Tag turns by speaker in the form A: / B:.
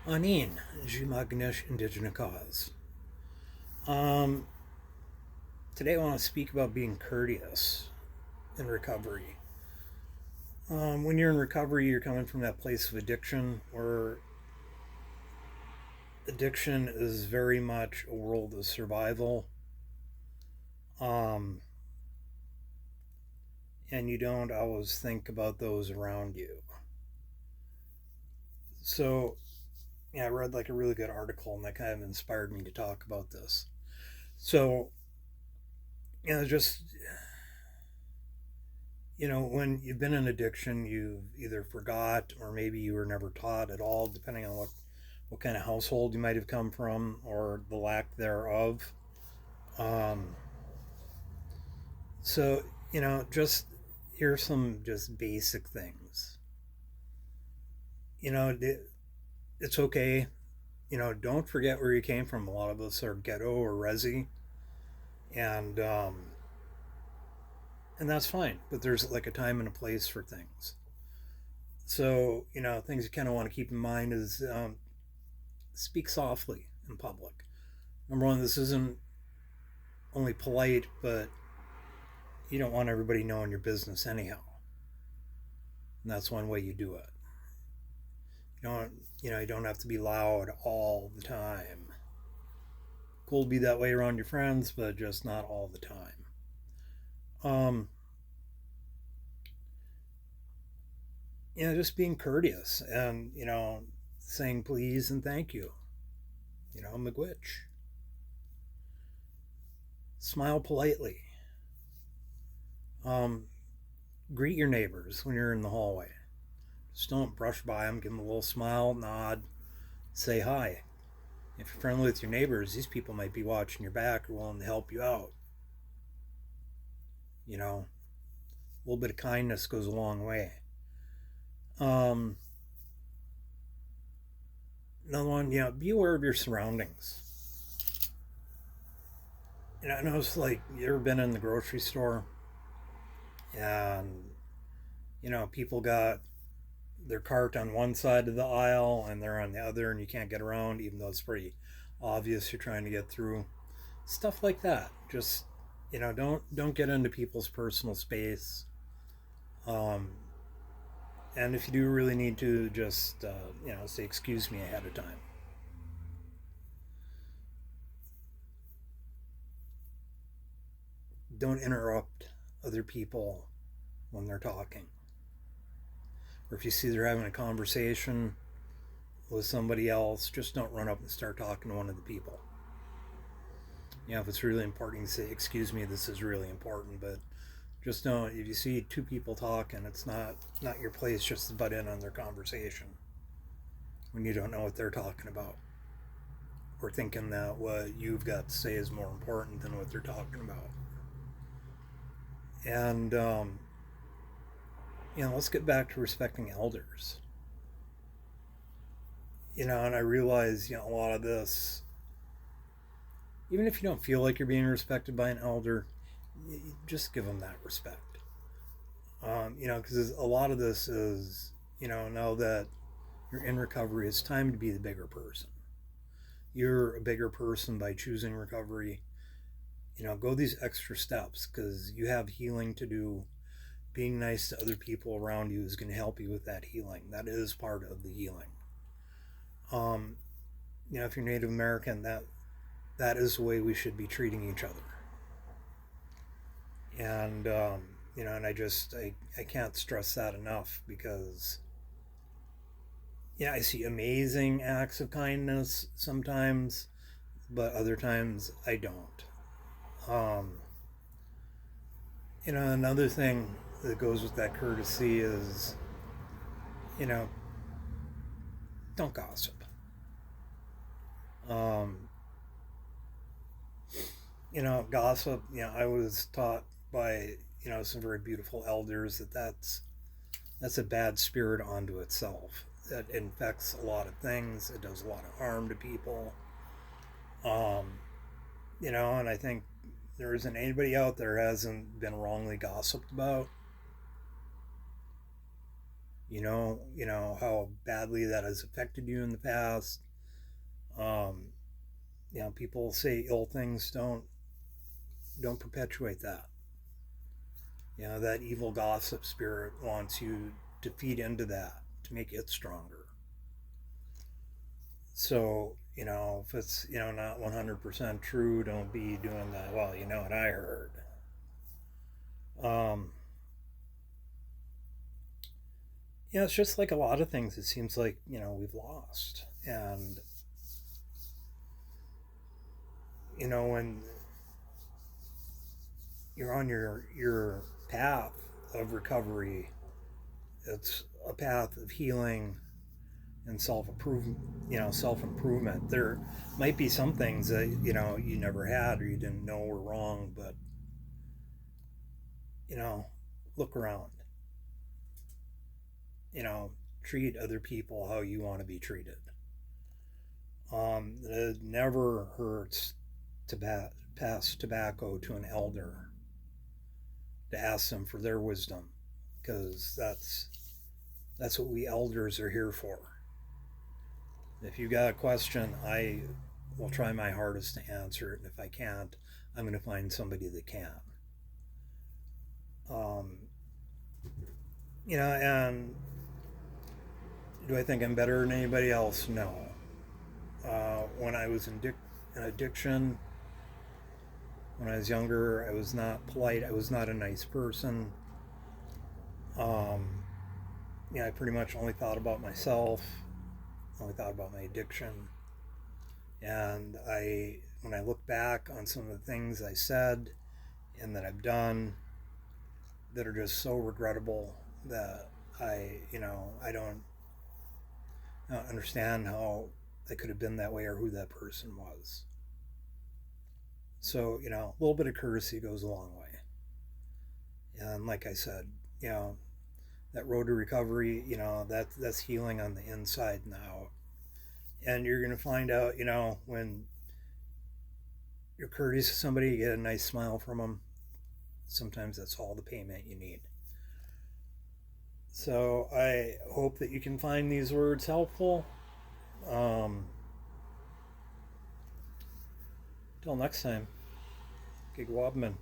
A: Anin, Jimagnesh Indigenous Cause. Um, Today I want to speak about being courteous in recovery. When you're in recovery, you're coming from that place of addiction where addiction is very much a world of survival. Um, and you don't always think about those around you. So, yeah, I read like a really good article and that kind of inspired me to talk about this. So, just when you've been in addiction, you've either forgot or maybe you were never taught at all, depending on what kind of household you might have come from or the lack thereof. Um, just here's some just basic things. You know, it's okay. Don't forget where you came from. A lot of us are ghetto or resi, and and that's fine. But there's like a time and a place for things. So things you kind of want to keep in mind is speak softly in public. Number one, this isn't only polite, but you don't want everybody knowing your business anyhow. And that's one way you do it. You don't have to be loud all the time. Cool to be that way around your friends, but just not all the time. Um, just being courteous and, saying please and thank you. Miigwech. Smile politely. Um, Greet your neighbors when you're in the hallway. Just don't brush by them, give them a little smile, nod, say hi. If you're friendly with your neighbors, these people might be watching your back or willing to help you out. A little bit of kindness goes a long way. Um, Another one, be aware of your surroundings. I know it's like you ever been in the grocery store and people got their cart on one side of the aisle and they're on the other and you can't get around even though it's pretty obvious you're trying to get through. Stuff like that. Just don't get into people's personal space. Um, and if you do really need to, just say excuse me ahead of time. Don't interrupt other people when they're talking. Or if you see they're having a conversation with somebody else, just don't run up and start talking to one of the people. If it's really important, you say, excuse me, this is really important, but just know if you see two people talking, it's not your place just to butt in on their conversation when you don't know what they're talking about or thinking that what you've got to say is more important than what they're talking about. And let's get back to respecting elders. And I realize a lot of this, even if you don't feel like you're being respected by an elder, just give them that respect. Because a lot of this is, now that you're in recovery, it's time to be the bigger person. You're a bigger person by choosing recovery. Go these extra steps because you have healing to do. Being nice to other people around you is going to help you with that healing. That is part of the healing. Um, if you're Native American, that is the way we should be treating each other. And and I can't stress that enough because I see amazing acts of kindness sometimes, but other times I don't. Um, another thing that goes with that courtesy is, you know, don't gossip. Um, Gossip. I was taught by some very beautiful elders that's a bad spirit onto itself. It infects a lot of things. It does a lot of harm to people. Um, and I think there isn't anybody out there hasn't been wrongly gossiped about. You know how badly that has affected you in the past. Um, people say ill things. Don't perpetuate that. That evil gossip spirit wants you to feed into that to make it stronger. So, if it's, not 100% true, don't be doing that. Well, you know what I heard. Um, it's just like a lot of things. It seems like, we've lost. And, when you're on your path of recovery, it's a path of healing and self improvement. There might be some things that you never had or you didn't know were wrong, but you know, look around. You know, treat other people how you want to be treated. It never hurts to pass tobacco to an elder to ask them for their wisdom, because that's what we elders are here for. If you got a question, I will try my hardest to answer it, and if I can't, I'm going to find somebody that can. Um, and do I think I'm better than anybody else? No. When I was in addiction, when I was younger, I was not polite. I was not a nice person. Um, I pretty much only thought about myself, only thought about my addiction. And when I look back on some of the things I said and that I've done that are just so regrettable that I don't understand how I could have been that way or who that person was. So, a little bit of courtesy goes a long way. And like I said, you know, that road to recovery, that's healing on the inside now. And you're going to find out, when you're courteous to somebody, you get a nice smile from them. Sometimes that's all the payment you need. So I hope that you can find these words helpful. Um, Till next time, Gig Wobman.